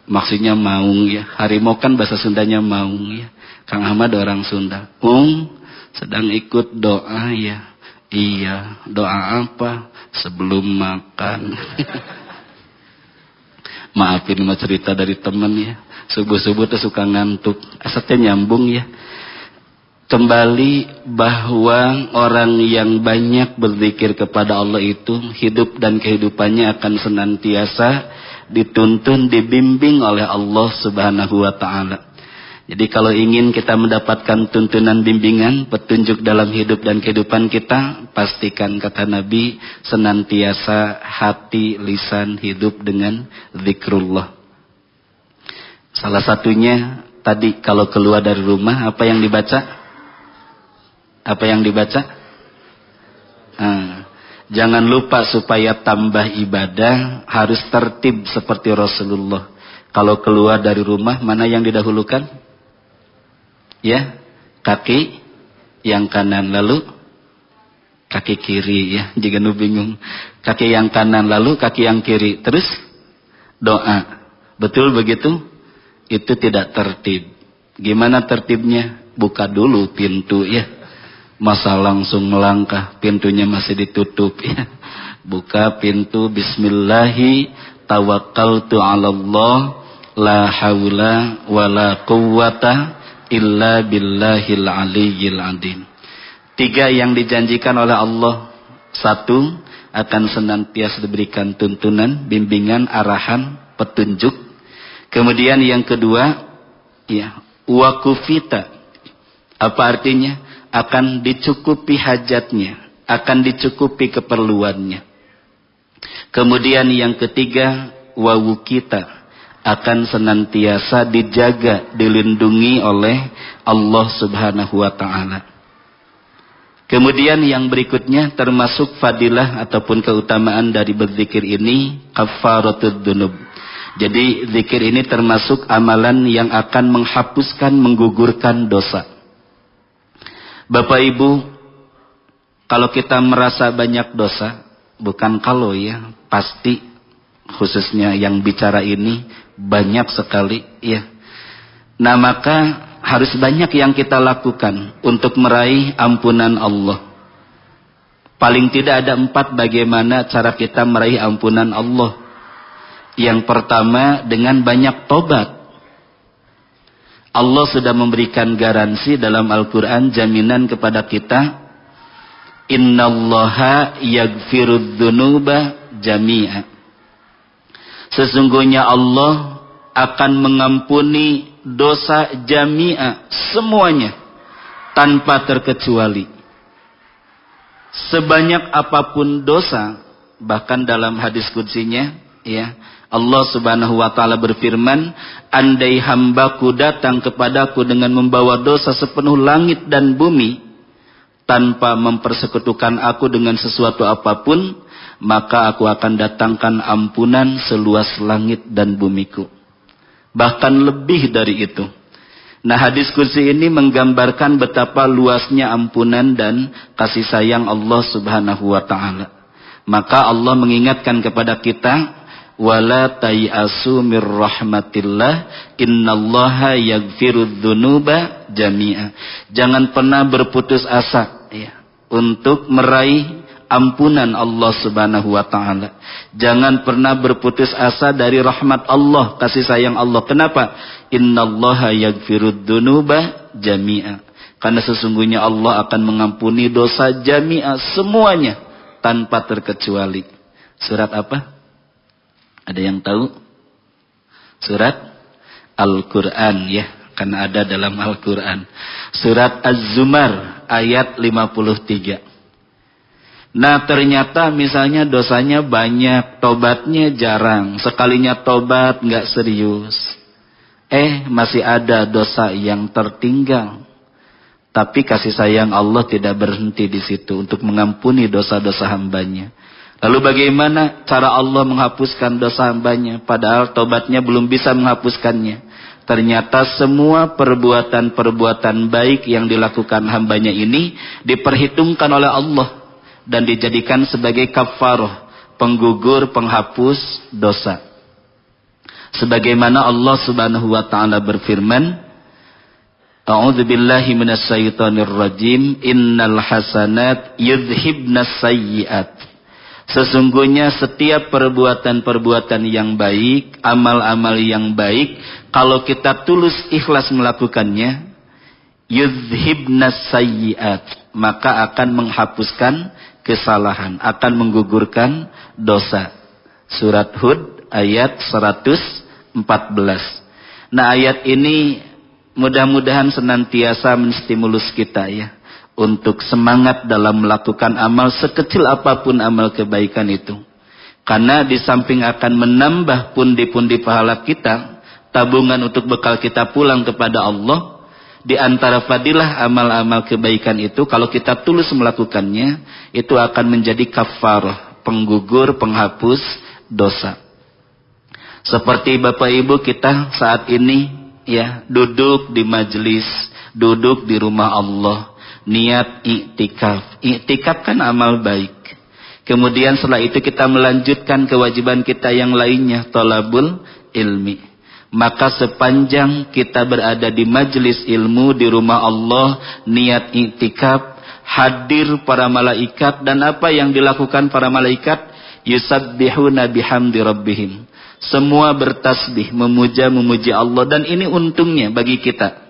Speaker 3: Maksudnya maung ya. Harimau kan bahasa Sundanya maung ya. Kang Ahmad orang Sunda. Sedang ikut doa ya. Iya, doa apa? Sebelum makan. Maafin mah cerita dari teman ya. Subuh-subuh tuh suka ngantuk. Asalnya nyambung ya. Kembali bahwa orang yang banyak berzikir kepada Allah itu hidup dan kehidupannya akan senantiasa dituntun, dibimbing oleh Allah Subhanahu wa ta'ala. Jadi kalau ingin kita mendapatkan tuntunan bimbingan, petunjuk dalam hidup dan kehidupan kita, pastikan kata Nabi senantiasa hati, lisan, hidup dengan zikrullah. Salah satunya tadi kalau keluar dari rumah apa yang dibaca? Apa yang dibaca? Jangan lupa supaya tambah ibadah harus tertib seperti Rasulullah. Kalau keluar dari rumah mana yang didahulukan? Ya, kaki yang kanan lalu kaki kiri ya. Jika nu bingung, kaki yang kanan lalu kaki yang kiri. Terus doa. Betul begitu? Itu tidak tertib. Gimana tertibnya? Buka dulu pintu ya. Masa langsung melangkah, pintunya masih ditutup ya. Buka pintu, bismillahi tawakkaltu 'ala Allah la haula wala quwwata illa billahil aliyyil azim. 3 yang dijanjikan oleh Allah. 1, akan senantiasa diberikan tuntunan, bimbingan, arahan, petunjuk. Kemudian yang kedua, ya, wakufita. Apa artinya? Akan dicukupi hajatnya, akan dicukupi keperluannya. Kemudian yang ketiga, wawukita, akan senantiasa dijaga, dilindungi oleh Allah Subhanahu wa ta'ala. Kemudian yang berikutnya termasuk fadilah ataupun keutamaan dari berzikir ini, kafaratud dzunub. Jadi zikir ini termasuk amalan yang akan menghapuskan, menggugurkan dosa. Bapak Ibu, kalau kita merasa banyak dosa, bukan kalau ya, pasti khususnya yang bicara ini banyak sekali ya. Nah maka harus banyak yang kita lakukan untuk meraih ampunan Allah. Paling tidak ada 4 bagaimana cara kita meraih ampunan Allah. Yang pertama dengan banyak tobat. Allah sudah memberikan garansi dalam Al-Quran, jaminan kepada kita. Innallaha yaghfirud dzunuba jami'a. Sesungguhnya Allah akan mengampuni dosa jami'a, semuanya, tanpa terkecuali. Sebanyak apapun dosa, bahkan dalam hadis qudsinya ya, Allah Subhanahu wa taala berfirman, andai hambaku datang kepadaku dengan membawa dosa sepenuh langit dan bumi tanpa mempersekutukan aku dengan sesuatu apapun, maka aku akan datangkan ampunan seluas langit dan bumiku, bahkan lebih dari itu. Nah, hadis qudsi ini menggambarkan betapa luasnya ampunan dan kasih sayang Allah Subhanahu wa taala. Maka Allah mengingatkan kepada kita, wala tayasu mir rahmatillah innallaha yaghfirudz dzunuba jami'a. Jangan pernah berputus asa ya, untuk meraih ampunan Allah Subhanahu wa taala. Jangan pernah berputus asa dari rahmat Allah, kasih sayang Allah. Kenapa? Innallaha yaghfirudz dzunuba jami'a. Karena sesungguhnya Allah akan mengampuni dosa jami'a, semuanya tanpa terkecuali. Surat apa? Ada yang tahu? Surat Al-Qur'an ya, karena ada dalam Al-Qur'an. Surat Az-Zumar ayat 53. Nah ternyata misalnya dosanya banyak, tobatnya jarang, sekalinya tobat nggak serius. Masih ada dosa yang tertinggal. Tapi kasih sayang Allah tidak berhenti di situ untuk mengampuni dosa-dosa hambanya. Lalu bagaimana cara Allah menghapuskan dosa hambanya, padahal tobatnya belum bisa menghapuskannya? Ternyata semua perbuatan-perbuatan baik yang dilakukan hambanya ini diperhitungkan oleh Allah dan dijadikan sebagai kafarah, penggugur, penghapus dosa. Sebagaimana Allah Subhanahu wa taala berfirman, A'udzubillahi minasyaitonir rajim, innal hasanat yudhibnas sayyi'at. Sesungguhnya setiap perbuatan-perbuatan yang baik, amal-amal yang baik, kalau kita tulus ikhlas melakukannya, yudhibnas sayyi'at, maka akan menghapuskan kesalahan, akan menggugurkan dosa. Surat Hud ayat 114. Nah ayat ini mudah-mudahan senantiasa menstimulus kita ya, untuk semangat dalam melakukan amal sekecil apapun amal kebaikan itu. Karena di samping akan menambah pundi-pundi pahala kita, tabungan untuk bekal kita pulang kepada Allah, di antara fadilah amal-amal kebaikan itu, kalau kita tulus melakukannya, itu akan menjadi kafarah, penggugur, penghapus dosa. Seperti Bapak Ibu kita saat ini ya, duduk di majelis, duduk di rumah Allah, niat i'tikaf. I'tikaf kan amal baik. Kemudian setelah itu kita melanjutkan kewajiban kita yang lainnya, thalabul ilmi. Maka sepanjang kita berada di majelis ilmu di rumah Allah, niat i'tikaf, hadir para malaikat, dan apa yang dilakukan para malaikat? Yusabbihuna bihamdi rabbihim. Semua bertasbih, memuji Allah, dan ini untungnya bagi kita.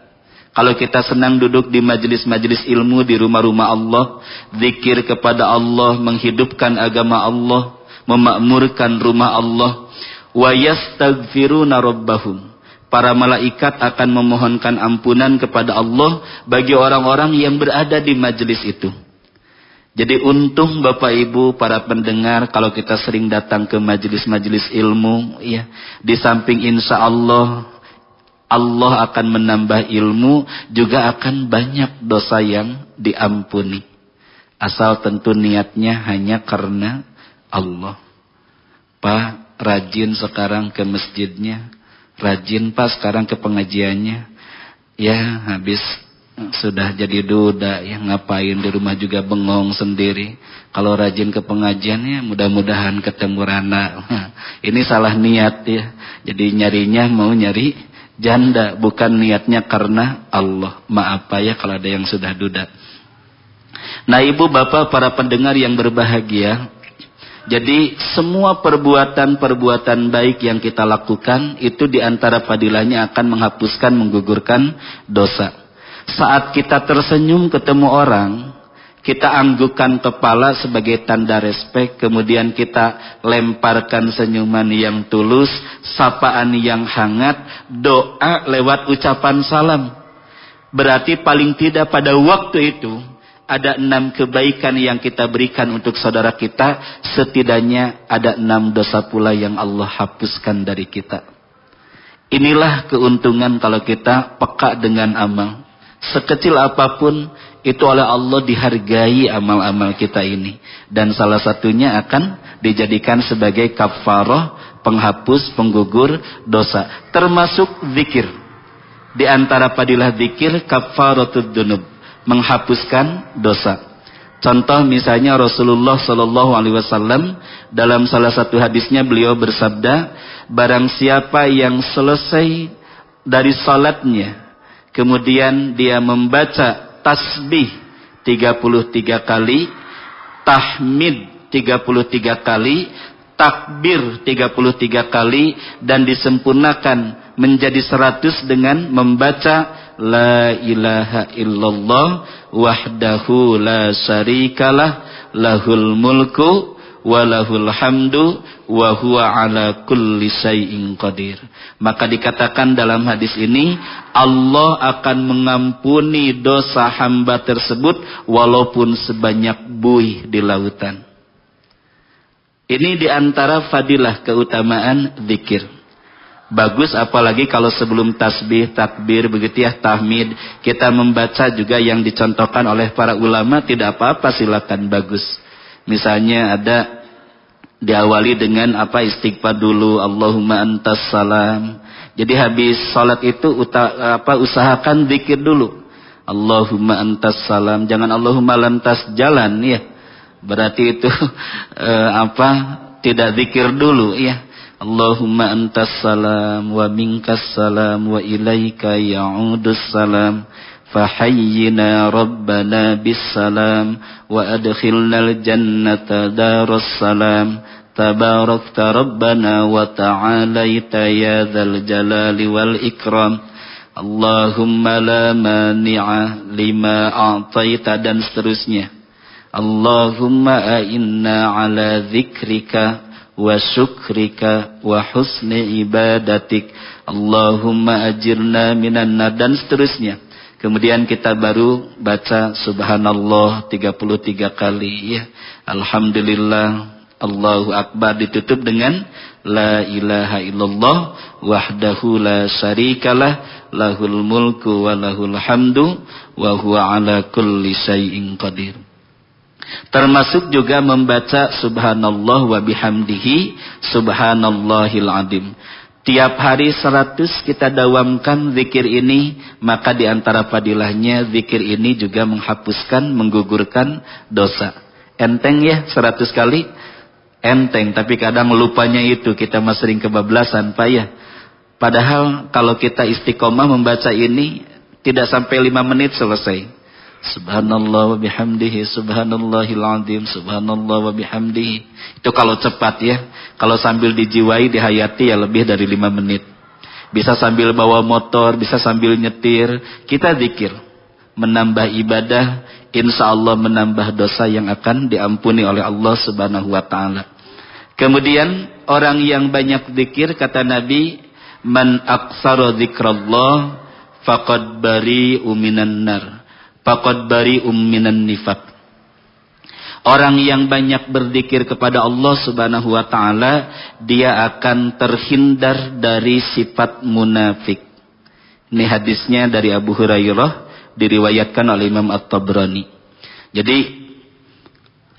Speaker 3: Kalau kita senang duduk di majelis-majelis ilmu di rumah-rumah Allah, zikir kepada Allah, menghidupkan agama Allah, memakmurkan rumah Allah, wa yastaghfiruna rabbahum. Para malaikat akan memohonkan ampunan kepada Allah bagi orang-orang yang berada di majelis itu. Jadi untung Bapak Ibu para pendengar kalau kita sering datang ke majelis-majelis ilmu ya, di samping insya Allah akan menambah ilmu, juga akan banyak dosa yang diampuni. Asal tentu niatnya hanya karena Allah. Pak, rajin sekarang ke masjidnya, rajin Pak sekarang ke pengajiannya. Ya, habis sudah jadi duda, yang ngapain di rumah juga bengong sendiri. Kalau rajin ke pengajian ya mudah-mudahan ketemu Rana. Ini salah niat ya. Jadi nyarinya mau nyari janda, bukan niatnya karena Allah. Maaf ya kalau ada yang sudah duda. Nah, ibu bapak para pendengar yang berbahagia, jadi semua perbuatan-perbuatan baik yang kita lakukan itu diantara padilahnya akan menghapuskan, menggugurkan dosa. Saat kita tersenyum ketemu orang, kita anggukkan kepala sebagai tanda respek, kemudian kita lemparkan senyuman yang tulus, sapaan yang hangat, doa lewat ucapan salam. Berarti paling tidak pada waktu itu ada 6 kebaikan yang kita berikan untuk saudara kita, setidaknya ada 6 dosa pula yang Allah hapuskan dari kita. Inilah keuntungan kalau kita peka dengan amal. Sekecil apapun itu oleh Allah dihargai amal-amal kita ini, dan salah satunya akan dijadikan sebagai kafarah, penghapus, penggugur dosa, termasuk zikir. Di antara padilah zikir kafaratud dzunub, menghapuskan dosa. Contoh misalnya Rasulullah sallallahu alaihi wasallam dalam salah satu hadisnya beliau bersabda, barang siapa yang selesai dari salatnya kemudian dia membaca tasbih 33 kali, tahmid 33 kali, takbir 33 kali, dan disempurnakan menjadi 100 dengan membaca la ilaha illallah wahdahu la syarikalah lahul mulku walahul hamdu wa huwa ala kulli syai'in qadir. Maka dikatakan dalam hadis ini, Allah akan mengampuni dosa hamba tersebut walaupun sebanyak buih di lautan. Ini diantara fadilah keutamaan zikir. Bagus apalagi kalau sebelum tasbih, takbir, begitu ya, tahmid, kita membaca juga yang dicontohkan oleh para ulama, tidak apa-apa, silakan, bagus. Misalnya ada diawali dengan istighfar dulu, Allahumma antas salam. Jadi habis salat itu usahakan zikir dulu, Allahumma antas salam, jangan Allahumma lantas jalan ya. Berarti itu tidak zikir dulu ya. Allahumma antas salam wa minkas salam wa ilaika ya'udus salam fahayyina rabbana bis salam wa adkhilnal jannata darus salam tabarakta rabbana wa ta'alaita ya dzal jalali wal ikram Allahumma la mani'a lima a'taita, dan seterusnya. Allahumma a'inna ala dzikrika wa syukrika wa husni ibadatik Allahumma ajirna minan nar, dan seterusnya. Kemudian kita baru baca subhanallah 33 kali ya. Alhamdulillah, Allahu akbar, ditutup dengan la ilaha illallah wahdahu la syarikalah lahul mulku wa lahul hamdu wa huwa ala kulli syai'in qadir. Termasuk juga membaca subhanallah wa bihamdihi subhanallahil azim. Tiap hari 100 kita dawamkan zikir ini, maka diantara padilahnya zikir ini juga menghapuskan, menggugurkan dosa. Enteng ya 100 kali? Enteng, tapi kadang lupanya itu, kita masih sering kebablasan Pak ya. Padahal kalau kita istiqomah membaca ini, tidak sampai 5 menit selesai. Subhanallah wa bihamdihi subhanallahil azim subhanallah wa bihamdihi. Itu kalau cepat ya. Kalau sambil dijiwai, dihayati ya lebih dari 5 menit. Bisa sambil bawa motor, bisa sambil nyetir, kita zikir. Menambah ibadah, insya Allah menambah dosa yang akan diampuni oleh Allah subhanahu wa ta'ala. Kemudian orang yang banyak zikir, kata Nabi, man aksara zikrallah faqad bari'u minan nar faqad bari'um minan nifaq. Orang yang banyak berzikir kepada Allah subhanahu wa ta'ala, dia akan terhindar dari sifat munafik. Ini hadisnya dari Abu Hurairah, diriwayatkan oleh Imam At-Tabrani. Jadi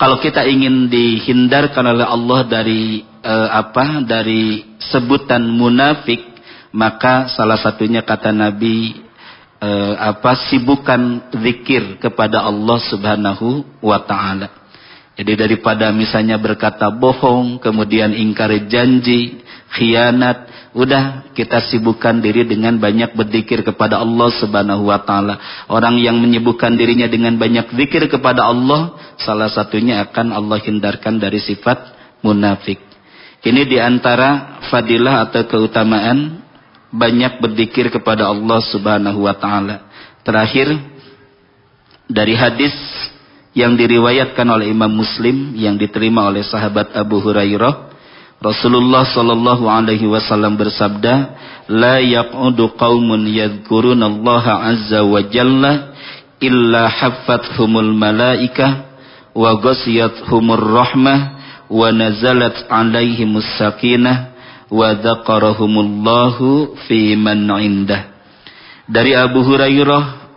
Speaker 3: kalau kita ingin dihindarkan oleh Allah dari dari sebutan munafik, maka salah satunya kata Nabi, sibukan zikir kepada Allah Subhanahu wa taala. Jadi daripada misalnya berkata bohong, kemudian ingkari janji, khianat, udah kita sibukkan diri dengan banyak berzikir kepada Allah Subhanahu wa taala. Orang yang menyibukkan dirinya dengan banyak zikir kepada Allah, salah satunya akan Allah hindarkan dari sifat munafik. Ini diantara fadilah atau keutamaan banyak berzikir kepada Allah Subhanahu wa taala. Terakhir dari hadis yang diriwayatkan oleh Imam Muslim yang diterima oleh sahabat Abu Hurairah, Rasulullah sallallahu alaihi wasallam bersabda, "La yaq'udu qaumun yadhkurunallaha azza wa jalla illa haffathumul malaikah wa ghasiyatuhumur rahmah wa nazalat alaihimus sakinah wa dzakarahumullahu fi man 'indah." Dari Abu Hurairah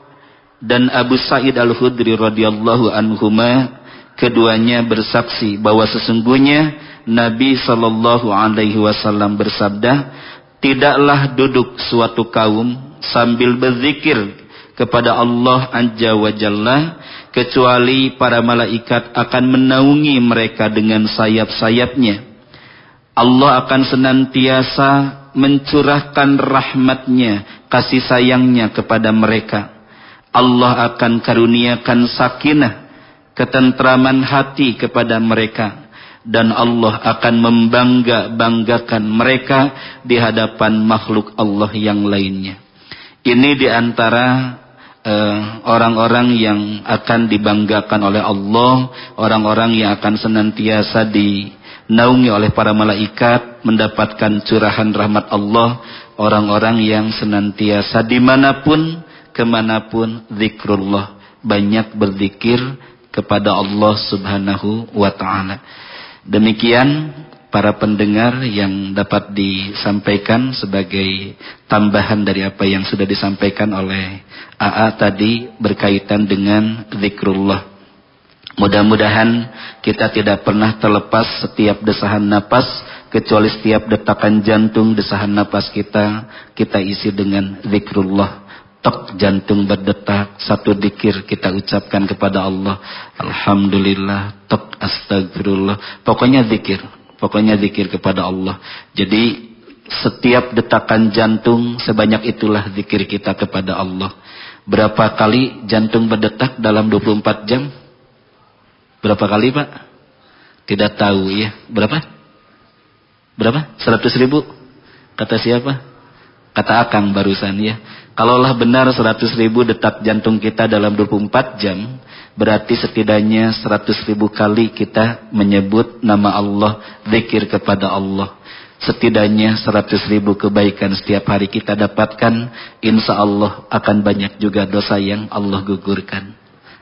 Speaker 3: dan Abu Sa'id Al-Khudri radhiyallahu anhuma, keduanya bersaksi bahwa sesungguhnya Nabi sallallahu alaihi wasallam bersabda, tidaklah duduk suatu kaum sambil berzikir kepada Allah Azza wa Jalla kecuali para malaikat akan menaungi mereka dengan sayap-sayapnya. Allah akan senantiasa mencurahkan rahmatnya, kasih sayangnya kepada mereka. Allah akan karuniakan sakinah, ketentraman hati kepada mereka, dan Allah akan membangga-banggakan mereka di hadapan makhluk Allah yang lainnya. Ini diantara orang-orang yang akan dibanggakan oleh Allah, orang-orang yang akan senantiasa dinaungi oleh para malaikat, mendapatkan curahan rahmat Allah, orang-orang yang senantiasa dimanapun kemanapun zikrullah, banyak berzikir kepada Allah Subhanahu wa ta'ala. Demikian para pendengar yang dapat disampaikan sebagai tambahan dari apa yang sudah disampaikan oleh AA tadi berkaitan dengan zikrullah. Mudah-mudahan kita tidak pernah terlepas setiap desahan napas, kecuali setiap detakan jantung desahan napas kita isi dengan zikrullah. Tok jantung berdetak, satu dzikir kita ucapkan kepada Allah, alhamdulillah, tok astagfirullah, pokoknya zikir kepada Allah. Jadi setiap detakan jantung sebanyak itulah zikir kita kepada Allah. Berapa kali jantung berdetak dalam 24 jam? Berapa kali, Pak? Tidak tahu ya. Berapa? 100.000? Kata siapa? Kata Akang barusan ya. Kalaulah benar 100.000 detak jantung kita dalam 24 jam, berarti setidaknya 100.000 kali kita menyebut nama Allah, zikir kepada Allah. Setidaknya 100.000 kebaikan setiap hari kita dapatkan, insya Allah akan banyak juga dosa yang Allah gugurkan.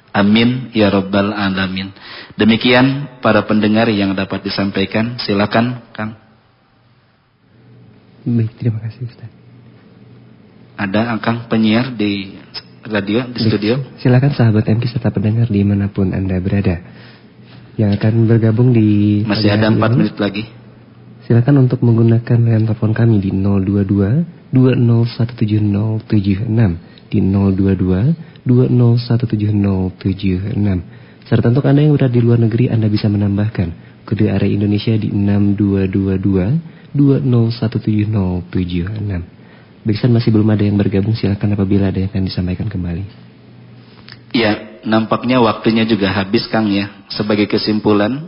Speaker 3: Amin ya rabbal alamin. Demikian para pendengar yang dapat disampaikan. Silakan Kang.
Speaker 4: Baik, terima kasih Ustaz.
Speaker 3: Ada Kang penyiar di radio, di studio.
Speaker 4: Silakan sahabat MK serta pendengar dimanapun Anda berada yang akan bergabung di...
Speaker 3: Masih ada 4 menit lagi.
Speaker 4: Silakan untuk menggunakan line telepon kami di 022 20170776, di 022 20170776. Serta untuk Anda yang berada di luar negeri, Anda bisa menambahkan kode area Indonesia di 6222 20170776. Baiksan, masih belum ada yang bergabung, silakan apabila ada yang akan disampaikan kembali.
Speaker 3: Ya, nampaknya waktunya juga habis Kang ya. Sebagai kesimpulan,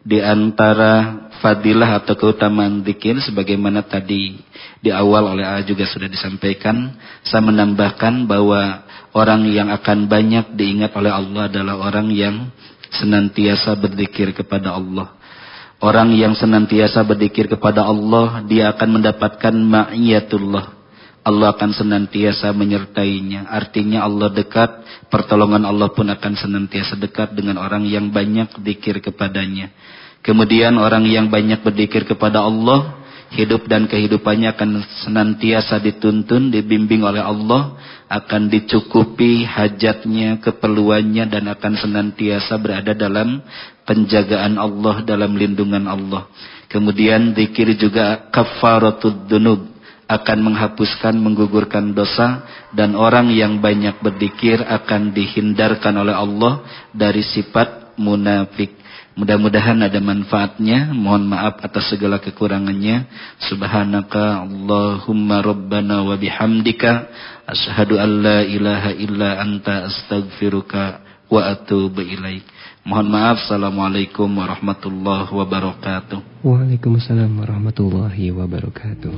Speaker 3: di antara fadilah atau keutamaan zikir sebagaimana tadi di awal oleh A juga sudah disampaikan, saya menambahkan bahwa orang yang akan banyak diingat oleh Allah adalah orang yang senantiasa berzikir kepada Allah. Orang yang senantiasa berzikir kepada Allah, dia akan mendapatkan ma'iyatullah. Allah akan senantiasa menyertainya. Artinya Allah dekat, pertolongan Allah pun akan senantiasa dekat dengan orang yang banyak zikir kepadanya. Kemudian orang yang banyak berzikir kepada Allah, hidup dan kehidupannya akan senantiasa dituntun, dibimbing oleh Allah, akan dicukupi hajatnya, keperluannya, dan akan senantiasa berada dalam penjagaan Allah, dalam lindungan Allah. Kemudian zikir juga kafaratud dzunub, akan menghapuskan, menggugurkan dosa, dan orang yang banyak berzikir akan dihindarkan oleh Allah dari sifat munafik. Mudah-mudahan ada manfaatnya. Mohon maaf atas segala kekurangannya. Subhanaka Allahumma rabbana wa bihamdika asyhadu an la ilaha illa anta astaghfiruka wa atubu ilaik. Mohon maaf. Assalamualaikum warahmatullahi wabarakatuh.
Speaker 4: Waalaikumsalam warahmatullahi wabarakatuh.